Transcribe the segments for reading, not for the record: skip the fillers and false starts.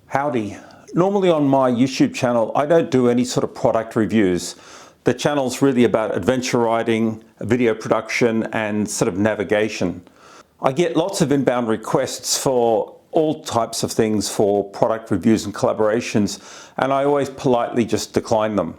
Howdy. Normally on my YouTube channel, I don't do any sort of product reviews. The channel's really about adventure riding, video production, and sort of navigation. I get lots of inbound requests for all types of things for product reviews and collaborations, and I always politely just decline them.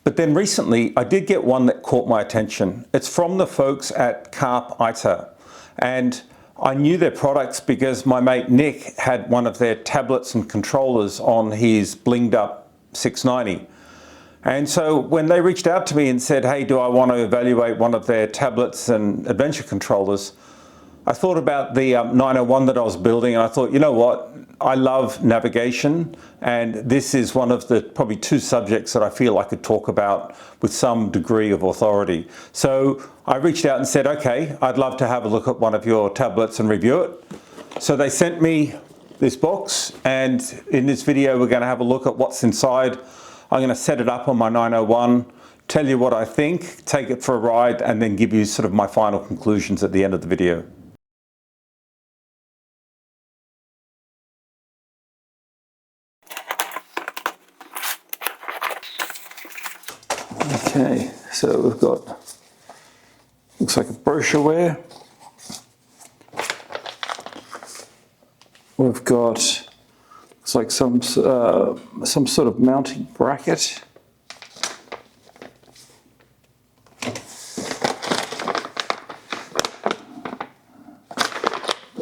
But then recently, I did get one that caught my attention. It's from the folks at Carpe Iter, and I knew their products because my mate Nick had one of their tablets and controllers on his blinged up 690. And so when they reached out to me and said, hey, do I want to evaluate one of their tablets and adventure controllers? I thought about the 901 that I was building, and I thought, you know what? I love navigation, and this is one of the probably two subjects that I feel I could talk about with some degree of authority. So I reached out and said, okay, I'd love to have a look at one of your tablets and review it. So they sent me this box, and in this video we're going to have a look at what's inside. I'm going to set it up on my 901, tell you what I think, take it for a ride, and then give you sort of my final conclusions at the end of the video. Okay, so we've got, looks like a brochureware. We've got, looks like some sort of mounting bracket.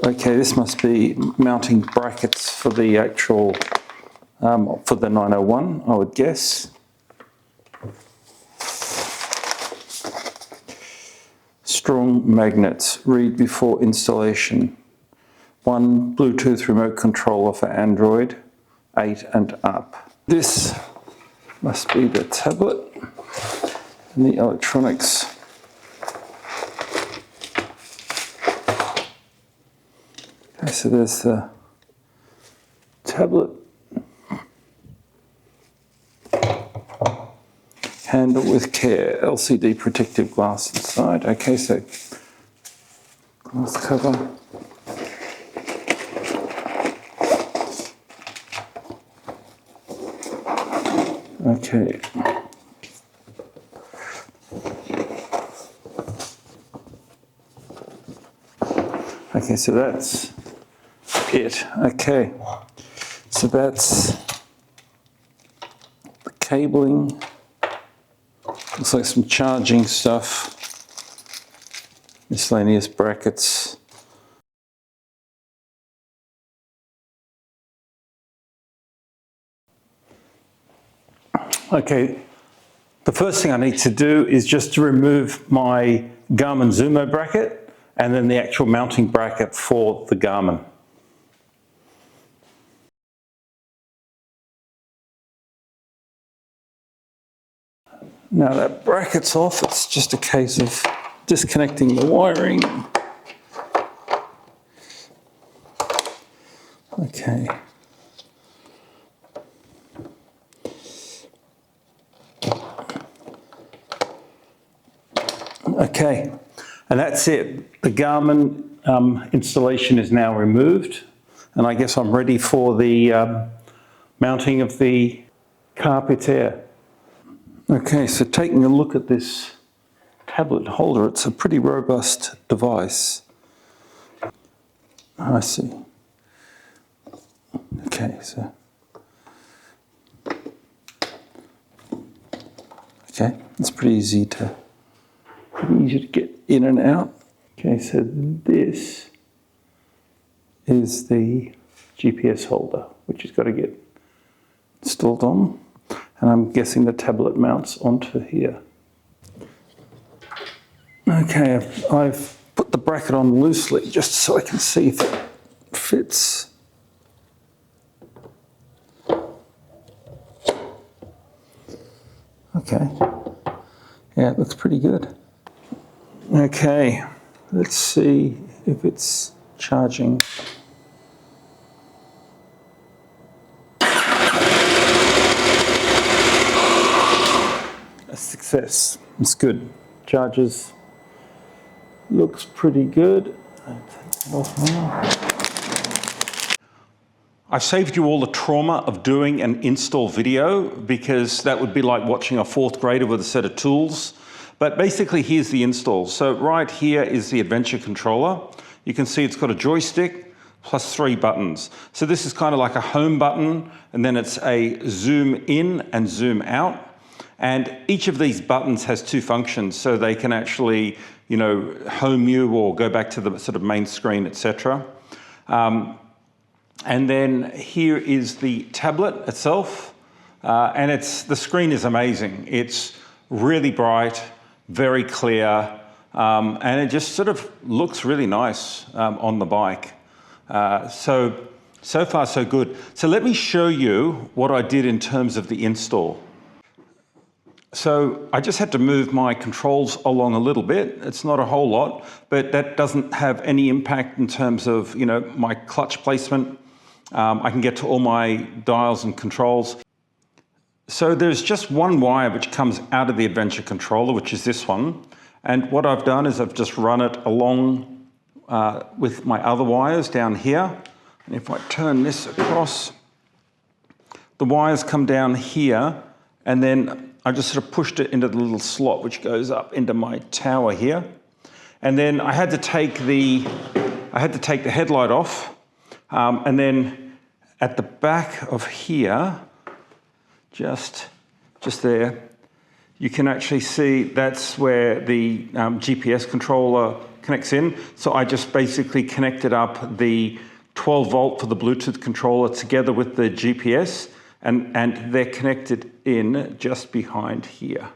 Okay, this must be mounting brackets for the actual, for the 901, I would guess. Strong magnets, read before installation. One Bluetooth remote controller for Android, 8 and up. This must be the tablet and the electronics. Okay, so there's the tablet. Handle with care, LCD protective glass inside. Okay, so glass cover. Okay. Okay, so that's it. Okay, so that's the cabling. Looks like some charging stuff, miscellaneous brackets. Okay, the first thing I need to do is just to remove my Garmin Zumo bracket and then the actual mounting bracket for the Garmin. Now that bracket's off, it's just a case of disconnecting the wiring. Okay. Okay, and that's it. The Garmin installation is now removed, and I guess I'm ready for the mounting of the Carpe Iter. Okay, so taking a look at this tablet holder, it's a pretty robust device. I see. Okay, so. Okay, it's pretty easy to get in and out. Okay, so this is the GPS holder, which has got to get installed on. And I'm guessing the tablet mounts onto here. Okay, I've put the bracket on loosely just so I can see if it fits. Okay, yeah, it looks pretty good. Okay, let's see if it's charging. A success. It's good. Charges. Looks pretty good. I'll take it off now. I saved you all the trauma of doing an install video because that would be like watching a fourth grader with a set of tools. But basically, here's the install. So right here is the Adventure controller. You can see it's got a joystick plus 3 buttons. So this is kind of like a home button, and then it's a zoom in and zoom out. And each of these buttons has 2 functions, so they can actually, you know, home you or go back to the sort of main screen, etc. And then here is the tablet itself, and the screen is amazing. It's really bright, very clear, and it just sort of looks really nice on the bike. So far so good. So let me show you what I did in terms of the install. So I just had to move my controls along a little bit. It's not a whole lot, but that doesn't have any impact in terms of, you know, my clutch placement. I can get to all my dials and controls. So there's just one wire which comes out of the Adventure controller, which is this one. And what I've done is I've just run it along with my other wires down here. And if I turn this across, the wires come down here, and then I just sort of pushed it into the little slot which goes up into my tower here. And then I had to take the headlight off, and then at the back of here, just there, you can actually see that's where the GPS controller connects in. So I just basically connected up the 12 volt for the Bluetooth controller together with the GPS, and they're connected in just behind here.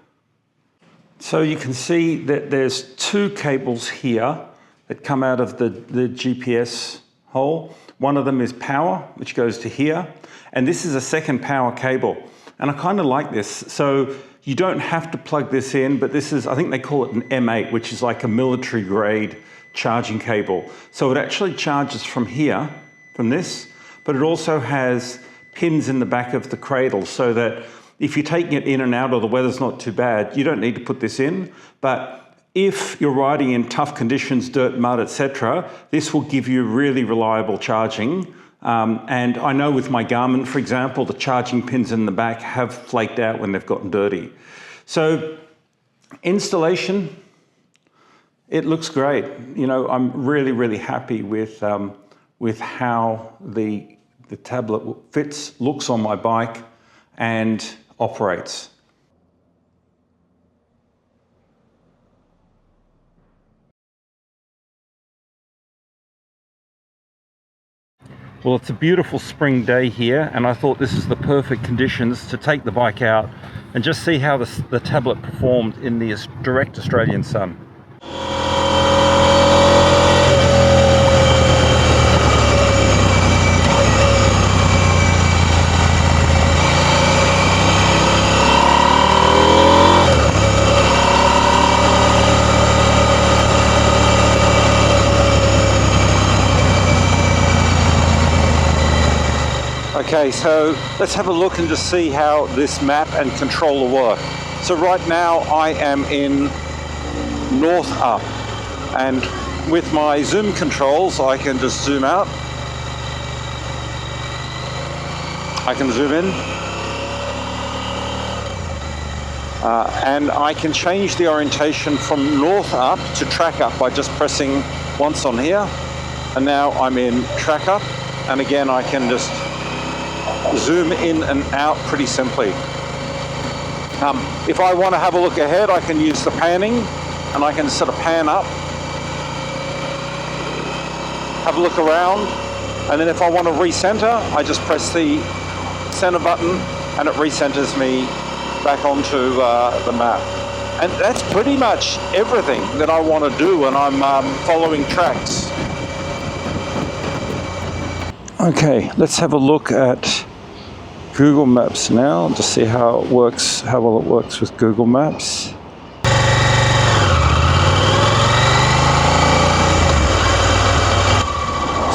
So you can see that there's 2 cables here that come out of the GPS hole. One of them is power, which goes to here, and this is a second power cable. And I kind of like this. So you don't have to plug this in, but this is, I think they call it an M8, which is like a military grade charging cable. So it actually charges from here, from this, but it also has pins in the back of the cradle so that if you're taking it in and out or the weather's not too bad, you don't need to put this in. But if you're riding in tough conditions, dirt, mud, etc., this will give you really reliable charging. And I know with my Garmin, for example, the charging pins in the back have flaked out when they've gotten dirty. So installation, it looks great. You know, I'm really, really happy with how the tablet fits, looks on my bike, and operates. Well, it's a beautiful spring day here, and I thought this is the perfect conditions to take the bike out and just see how the tablet performed in the direct Australian sun. Okay, so let's have a look and just see how this map and controller work. So right now I am in north up, and with my zoom controls I can just zoom out, I can zoom in, and I can change the orientation from north up to track up by just pressing once on here, and now I'm in track up, and again I can just zoom in and out pretty simply. If I want to have a look ahead, I can use the panning, and I can sort of pan up, have a look around, and then if I want to recenter, I just press the center button and it recenters me back onto the map. And that's pretty much everything that I want to do when I'm following tracks. Okay, let's have a look at Google Maps now to see how it works, how well it works with Google Maps.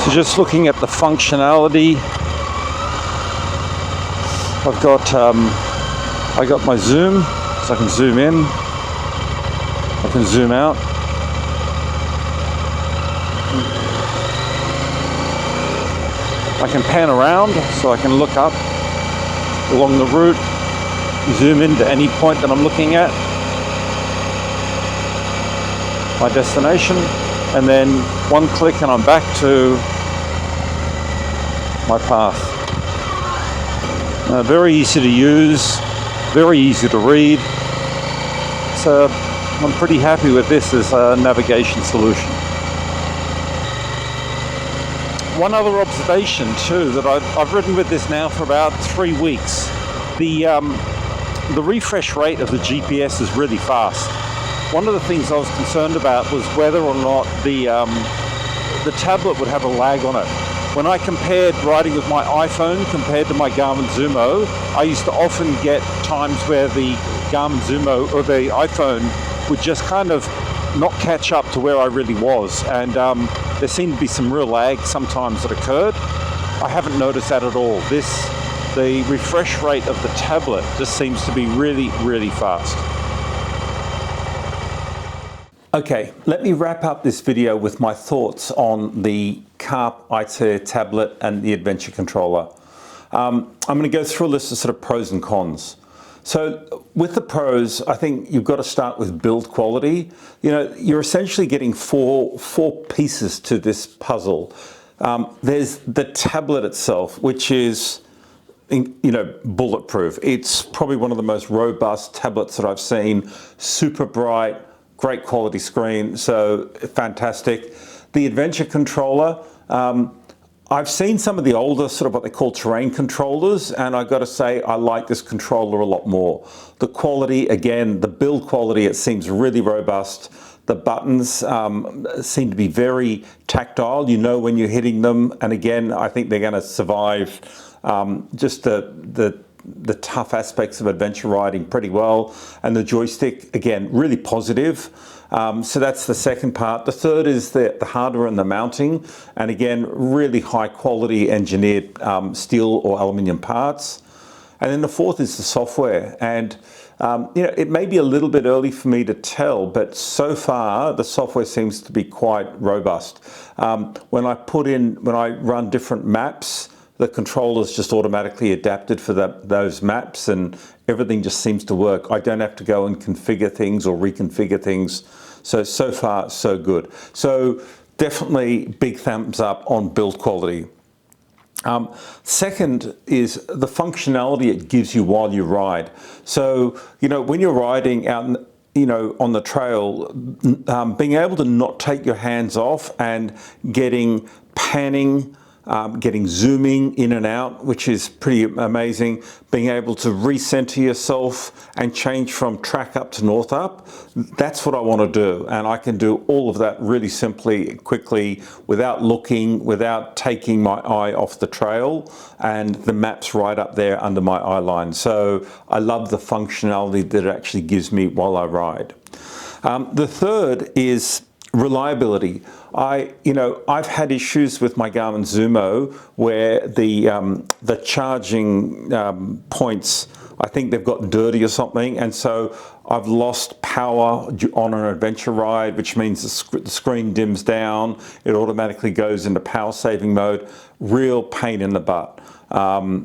So just looking at the functionality, I got my zoom, so I can zoom in, I can zoom out. I can pan around so I can look up along the route, zoom into any point that I'm looking at, my destination, and then one click and I'm back to my path. Very easy to use, very easy to read. So I'm pretty happy with this as a navigation solution. One other observation too, that I've ridden with this now for about 3 weeks. The refresh rate of the GPS is really fast. One of the things I was concerned about was whether or not the tablet would have a lag on it. When I compared riding with my iPhone compared to my Garmin Zumo, I used to often get times where the Garmin Zumo or the iPhone would just kind of not catch up to where I really was, and there seemed to be some real lag sometimes that occurred. I haven't noticed that at all. The refresh rate of the tablet just seems to be really, really fast. Okay, let me wrap up this video with my thoughts on the Carpe Iter tablet and the Adventure controller. I'm going to go through a list of sort of pros and cons. So with the pros, I think you've got to start with build quality. You know, you're essentially getting four pieces to this puzzle. There's the tablet itself, which is, you know, bulletproof. It's probably one of the most robust tablets that I've seen. Super bright, great quality screen, so fantastic. The Adventure controller, I've seen some of the older sort of what they call terrain controllers, and I've got to say I like this controller a lot more. The quality, again, the build quality, it seems really robust. The buttons seem to be very tactile. You know when you're hitting them, and again, I think they're going to survive just the tough aspects of adventure riding pretty well. And the joystick, again, really positive. So that's the second part. The third is the hardware and the mounting, and again, really high quality engineered steel or aluminium parts. And then the fourth is the software. And you know, it may be a little bit early for me to tell, but so far the software seems to be quite robust. When I run different maps, the controller's just automatically adapted for those maps, and everything just seems to work. I don't have to go and configure things or reconfigure things. So far, so good. So definitely big thumbs up on build quality. Second is the functionality it gives you while you ride. So, you know, when you're riding out, you know, on the trail, being able to not take your hands off and getting panning, getting zooming in and out, which is pretty amazing. Being able to recenter yourself and change from track up to north up, that's what I want to do. And I can do all of that really simply, quickly, without looking, without taking my eye off the trail, and the map's right up there under my eye line. So I love the functionality that it actually gives me while I ride. The third is reliability. I've had issues with my Garmin Zumo where the charging points, I think they've got dirty or something, and so I've lost power on an adventure ride, which means the screen dims down, it automatically goes into power saving mode. Real pain in the butt.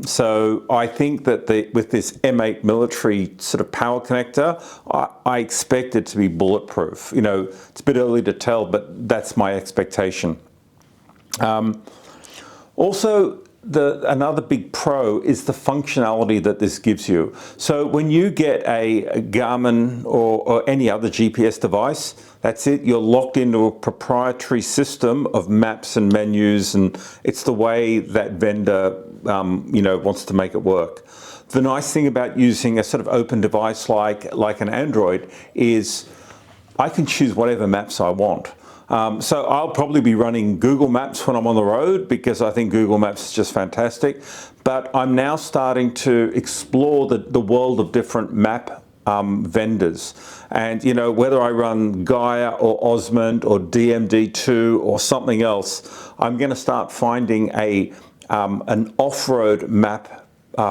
So I think that with this M8 military sort of power connector, I expect it to be bulletproof. You know, it's a bit early to tell, but that's my expectation. Also, another big pro is the functionality that this gives you. So when you get a Garmin or any other GPS device, that's it, you're locked into a proprietary system of maps and menus, and it's the way that vendor wants to make it work. The nice thing about using a sort of open device like an Android is I can choose whatever maps I want. So I'll probably be running Google Maps when I'm on the road because I think Google Maps is just fantastic. But I'm now starting to explore the world of different map vendors. And, you know, whether I run Gaia or Osmond or DMD2 or something else, I'm going to start finding an off-road map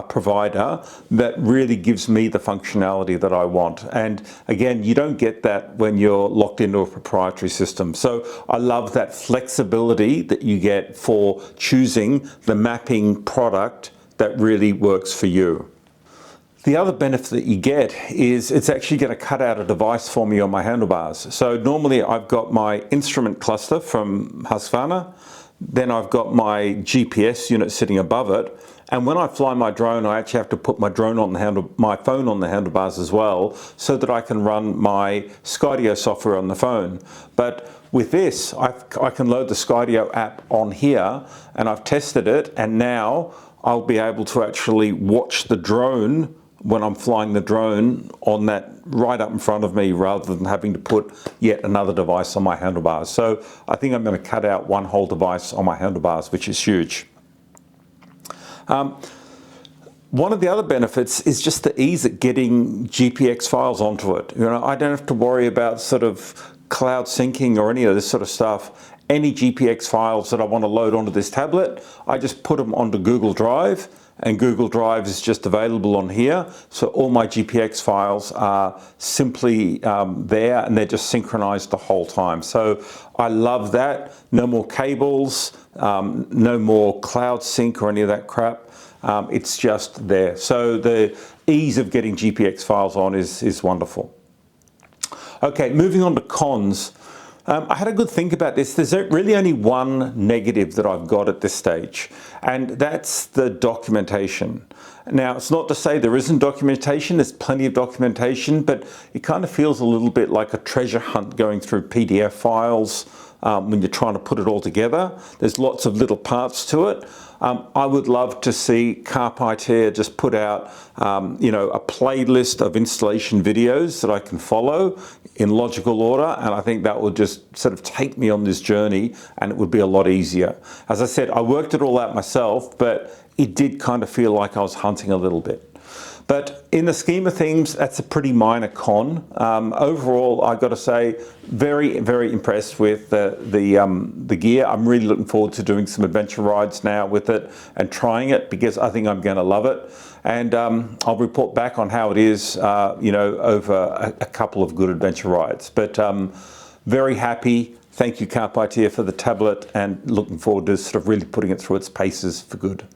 provider that really gives me the functionality that I want. And again, you don't get that when you're locked into a proprietary system. So I love that flexibility that you get for choosing the mapping product that really works for you. The other benefit that you get is it's actually going to cut out a device for me on my handlebars. So normally I've got my instrument cluster from Husqvarna, then I've got my GPS unit sitting above it, and when I fly my drone, I actually have to put my phone on the handlebars as well, so that I can run my Skydio software on the phone. But with this, I can load the Skydio app on here, and I've tested it, and now I'll be able to actually watch the drone when I'm flying the drone on that right up in front of me, rather than having to put yet another device on my handlebars. So I think I'm going to cut out one whole device on my handlebars, which is huge. One of the other benefits is just the ease at getting GPX files onto it. You know, I don't have to worry about sort of cloud syncing or any of this sort of stuff. Any GPX files that I want to load onto this tablet, I just put them onto Google Drive, and Google Drive is just available on here. So all my GPX files are simply there, and they're just synchronized the whole time. So I love that. No more cables, no more cloud sync or any of that crap. It's just there. So the ease of getting GPX files on is wonderful. Okay, moving on to cons. I had a good think about this. There's really only one negative that I've got at this stage, and that's the documentation. Now, it's not to say there isn't documentation, there's plenty of documentation, but it kind of feels a little bit like a treasure hunt going through PDF files when you're trying to put it all together. There's lots of little parts to it. I would love to see Carpe Iter just put out, you know, a playlist of installation videos that I can follow in logical order, and I think that would just sort of take me on this journey, and it would be a lot easier. As I said, I worked it all out myself, but it did kind of feel like I was hunting a little bit. But in the scheme of things, that's a pretty minor con. Overall, I've got to say, very, very impressed with the gear. I'm really looking forward to doing some adventure rides now with it and trying it, because I think I'm going to love it. And I'll report back on how it is, you know, over a couple of good adventure rides. But very happy. Thank you, Carpe Iter, for the tablet, and looking forward to sort of really putting it through its paces for good.